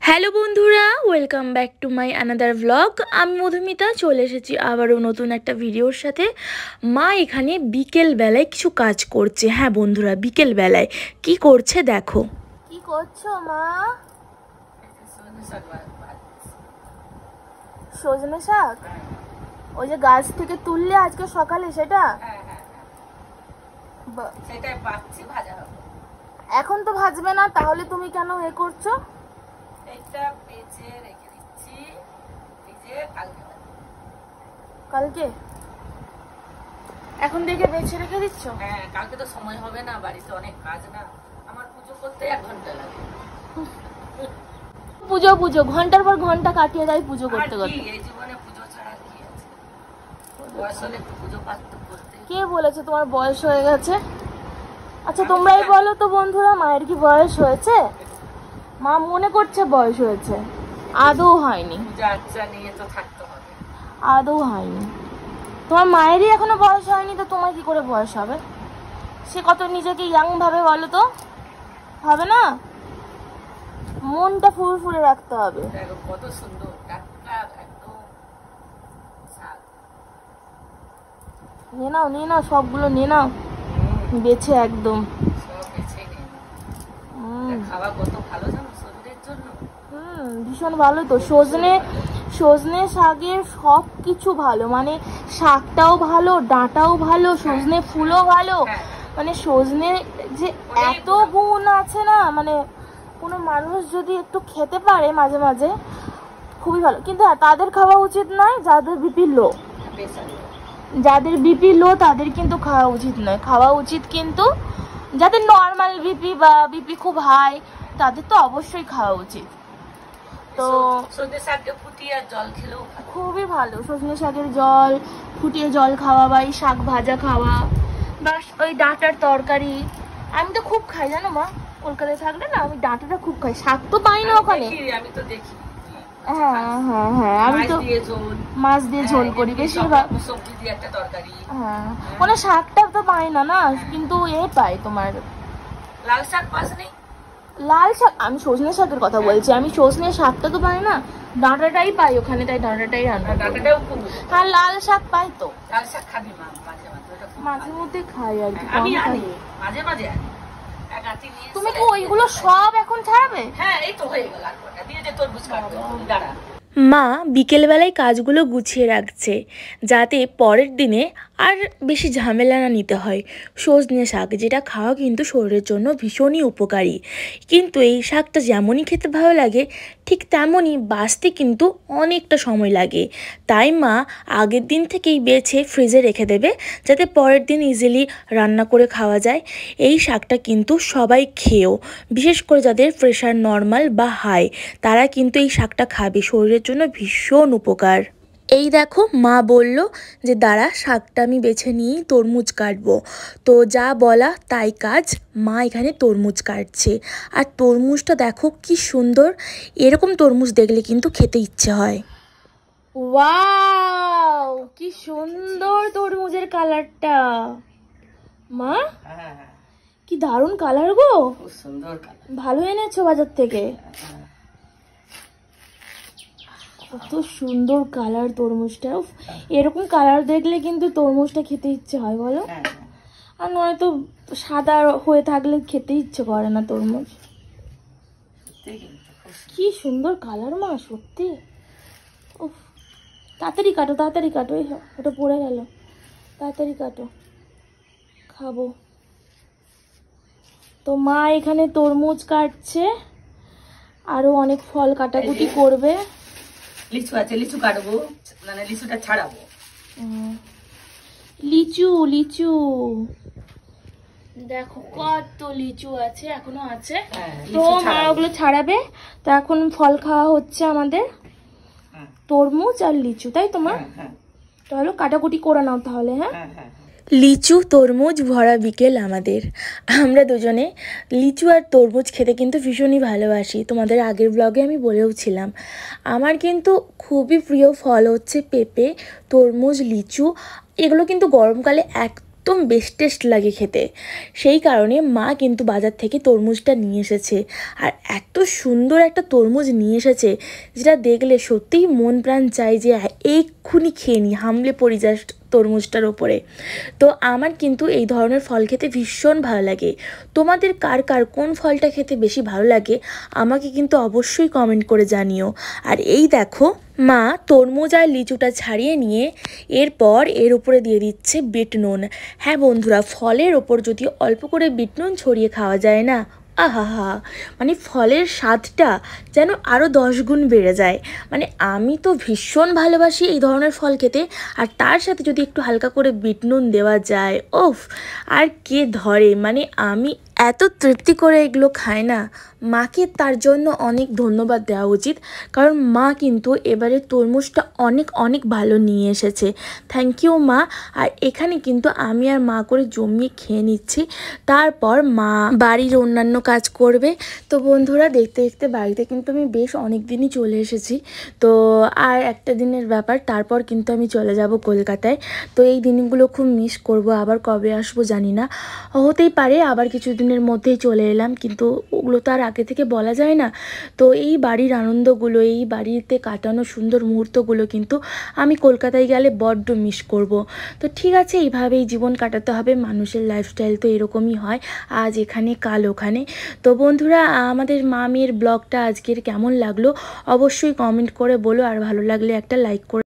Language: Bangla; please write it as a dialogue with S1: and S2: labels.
S1: হ্যালো বন্ধুরা, welcome back to my another blog. আমি মধুমিতা চলে এসেছি আবারও নতুন একটা ভিডিওর সাথে। মা এখানে বিকেল বেলায় কিছু কাজ করছে। হ্যাঁ বন্ধুরা, বিকেল বেলায় কি করছে দেখো। কি করছো মা? সজনে শাক? ওই যে গাছ থেকে তুললে আজকে সকালে সেটা?
S2: সেটাই ভাজছি, ভাজা হবে।
S1: এখন তো ভাজবে না, তাহলে তুমি কেন এ করছো?
S2: এটা বেঁচে রেখে দিচ্ছি, ভিজে
S1: কালকে এখন দেখে বেছে রেখে দিচ্ছ?
S2: হ্যাঁ, কালকে তো সময় হবে না, বাড়িতে অনেক কাজ না। আমার পুজো করতে 1 ঘন্টা লাগে।
S1: পুজো পুজো ঘন্টার পর ঘন্টা কাটিয়ে যায় পুজো করতে করতে।
S2: এই জীবনে পুজো ছাড়া কি আছে? বয়স হলে একটু পুজো পাঠ করতে।
S1: কে বলেছে তোমার বয়স হয়ে গেছে? আচ্ছা তোমরাই বলো তো বন্ধুরা, মায়ের কি বয়স হয়েছে? মা মনে করছে বয়স হয়েছে, আদৌ হয়নি।
S2: পূজা আচ্ছা নিয়ে তো থাকতে হবে,
S1: আদৌ হয়নি। তোমার মায়েরই এখনো বয়স হয়নি, তো তোমার কি করে বয়স হবে? সে কত নিজেকে ইয়াং ভাবে বলো তো? হবে না, মনটা ফুরফুরে রাখতে হবে।
S2: দেখো কত সুন্দর টাটকা একদম শাক।
S1: নিয়ে নাও নিয়ে নাও, সবগুলো নিয়ে নাও, বেছে একদম।
S2: সব বেছে নিয়ে খাওয়া কত ভালো জানো শরীরের জন্য।
S1: ভীষণ ভালো তো। সজনে শাকের সব কিছু ভালো, মানে শাকটাও ভালো, ডাঁটাও ভালো, সজনে ফুলও ভালো। মানে সজনে যে এত গুণ আছে না, মানে কোনো মানুষ যদি একটু খেতে পারে মাঝে মাঝে খুবই ভালো। কিন্তু হ্যাঁ, তাদের খাওয়া উচিত নয় যাদের বিপি লো। যাদের বিপি লো তাদের কিন্তু খাওয়া উচিত নয়। খাওয়া উচিত কিন্তু যাদের নর্মাল বিপি বা বিপি খুব হাই, তাদের তো অবশ্যই খাওয়া উচিত। তো
S2: সজনে শাককে ফুটিয়ে জল খেলেও
S1: খুবই ভালো। সজনে শাকের জল ফুটিয়ে জল খাওয়া, বা এই শাক ভাজা খাওয়া, বা ওই ডাঁটার তরকারি। আমি তো খুব খাই জানো মা, কলকাতায় থাকলে না আমি ডাঁটাটা খুব খাই। শাক তো পাই না ওখানে।
S2: আমি তো দেখি।
S1: হ্যাঁ হ্যাঁ হ্যাঁ, আমি তো মাছ দিয়ে ঝোল করি বেশিরভাগ।
S2: সবজি দিয়ে একটা তরকারি।
S1: হ্যাঁ, কোনো শাকটা তো পাই না না, কিন্তু এ পাই তোমার
S2: লাল শাক পাস নেই?
S1: লাল শাক, আমি সজনে শাকের কথা বলছি। আমি সজনে শাকটা তো পাই না, ডাঁটাটাই পাই ওখানে, তাই ডাঁটাটাই রান্না।
S2: ডাঁটাটাও খুব।
S1: হ্যাঁ, লাল শাক পাই তো।
S2: লাল শাক খাবি মা? মাঝে
S1: মাঝে মধ্যে খাই আর কি।
S2: আমি আনি মাঝে মাঝে আনি।
S1: তুমি কি ওইগুলো সব এখন ছাড়াবে?
S2: হ্যাঁ, এই তো হয়ে গেল। আর কটা দিয়ে যে তরমুজ কাটবো, দাঁড়া।
S1: মা বিকেলবেলায় কাজগুলো গুছিয়ে রাখছে, যাতে পরের দিনে আর বেশি ঝামেলা না নিতে হয়। সজনে শাক যেটা খাওয়া কিন্তু শরীরের জন্য ভীষণই উপকারী, কিন্তু এই শাকটা যেমনই খেতে ভালো লাগে ঠিক তেমনই বাছতে কিন্তু অনেকটা সময় লাগে। তাই মা আগের দিন থেকেই বেছে ফ্রিজে রেখে দেবে, যাতে পরের দিন ইজিলি রান্না করে খাওয়া যায়। এই শাকটা কিন্তু সবাই খেয়েও, বিশেষ করে যাদের প্রেশার নর্মাল বা হাই, তারা কিন্তু এই শাকটা খাবে, শরীরের জন্য ভীষণ উপকার। এই দেখো মা বলল যে দাঁড়া, শাকটা আমি বেছে নিয়েই তরমুজ কাটবো। তো যা বলা তাই কাজ, মা এখানে তরমুজ কাটছে। আর তরমুজটা দেখো কি সুন্দর, এরকম তরমুজ দেখলে কিন্তু খেতে ইচ্ছে হয়। ওয়াও, কি সুন্দর তরমুজের কালারটা মা, কি দারুণ কালার গো,
S2: খুব সুন্দর কালার।
S1: ভালো এনেছো বাজার থেকে? কত সুন্দর কালার তরমুজটা। এরকম কালার দেখলে কিন্তু তরমুজটা খেতে ইচ্ছে হয় বলো। আর নয়তো সাদা হয়ে থাকলে খেতে ইচ্ছে করে না তরমুজ। কি সুন্দর কালার মা, সত্যি। উফ, তাড়াতাড়ি কাটো তাড়াতাড়ি কাটো, এই ওটা পড়ে গেল, তাড়াতাড়ি কাটো, খাবো। তো মা এখানে তরমুজ কাটছে, আরো অনেক ফল কাটাকুটি করবে।
S2: লিচু আছে, লিচু কাটবো, মানে লিচুটা ছাড়াবো।
S1: লিচু লিচু দেখো কত লিচু আছে, এখনো আছে। তো মা ওগুলো ছাড়াবে। তো এখন ফল খাওয়া হচ্ছে আমাদের, তরমুজ আর লিচু, তাই তো মা? চলো কাটাকুটি করে নাও তাহলে। হ্যাঁ, লিচু তরমুজ ভরা বিকেল আমাদের। আমরা দুজনে লিচু আর তরমুজ খেতে কিন্তু ভীষণই ভালোবাসি। তোমাদের আগের ব্লগে আমি বলেও ছিলাম, আমার কিন্তু খুবই প্রিয় ফল হচ্ছে পেঁপে, তরমুজ, লিচু। এগুলো কিন্তু গরমকালে একদম বেশ টেস্ট লাগে খেতে। সেই কারণে মা কিন্তু বাজার থেকে তরমুজটা নিয়ে এসেছে। আর এত সুন্দর একটা তরমুজ নিয়ে এসেছে যেটা দেখলে সত্যিই মন প্রাণ চায় যে এক্ষুনি খেয়ে নিই, হামলে পড়ি জাস্ট তরমুজটার ওপরে। তো আমার কিন্তু এই ধরনের ফল খেতে ভীষণ ভালো লাগে। তোমাদের কার কার কোন ফলটা খেতে বেশি ভালো লাগে আমাকে কিন্তু অবশ্যই কমেন্ট করে জানিও। আর এই দেখো, মা তরমুজ আর লিচুটা ছাড়িয়ে নিয়ে এরপর এর উপরে দিয়ে দিচ্ছে বিট নুন। হ্যাঁ বন্ধুরা, ফলের ওপর যদি অল্প করে বিট নুন ছড়িয়ে খাওয়া যায় না, আহা, মানে ফলের স্বাদটা যেন আরও 10 গুণ বেড়ে যায়। মানে আমি তো ভীষণ ভালোবাসি এই ধরনের ফল খেতে, আর তার সাথে যদি একটু হালকা করে বিট নুন দেওয়া যায়, ওফ, আর কে ধরে। মানে আমি এত তৃপ্তি করে এগুলো খাই না, মাকে তার জন্য অনেক ধন্যবাদ দেওয়া উচিত। কারণ মা কিন্তু এবারে তরমুজটা অনেক অনেক ভালো নিয়ে এসেছে। থ্যাংক ইউ মা। আর এখানে কিন্তু আমি আর মা করে জমিয়ে খেয়ে নিচ্ছি, তারপর মা বাড়ির অন্যান্য কাজ করবে। তো বন্ধুরা, দেখতে দেখতে বাড়িতে কিন্তু আমি বেশ অনেক দিনই চলে এসেছি। তো আর একটা দিনের ব্যাপার, তারপর কিন্তু আমি চলে যাব কলকাতায়। তো এই দিনগুলো খুব মিস করব, আবার কবে আসবো জানি না, হতেই পারে আবার কিছু দিনের মধ্যেই চলে এলাম, কিন্তু ওগুলো তো আর আগে থেকে বলা যায় না। তো এই বাড়ির আনন্দগুলো, এই বাড়িতে কাটানো সুন্দর মুহূর্তগুলো কিন্তু আমি কলকাতায় গেলে বড্ড মিস করব। তো ঠিক আছে, এইভাবেই জীবন কাটাতে হবে, মানুষের লাইফস্টাইল তো এরকমই হয়, আজ এখানে কাল ওখানে। তো বন্ধুরা, আমাদের মা মেয়ের ব্লগটা আজকের কেমন লাগলো অবশ্যই কমেন্ট করে বলো, আর ভালো লাগলে একটা লাইক করে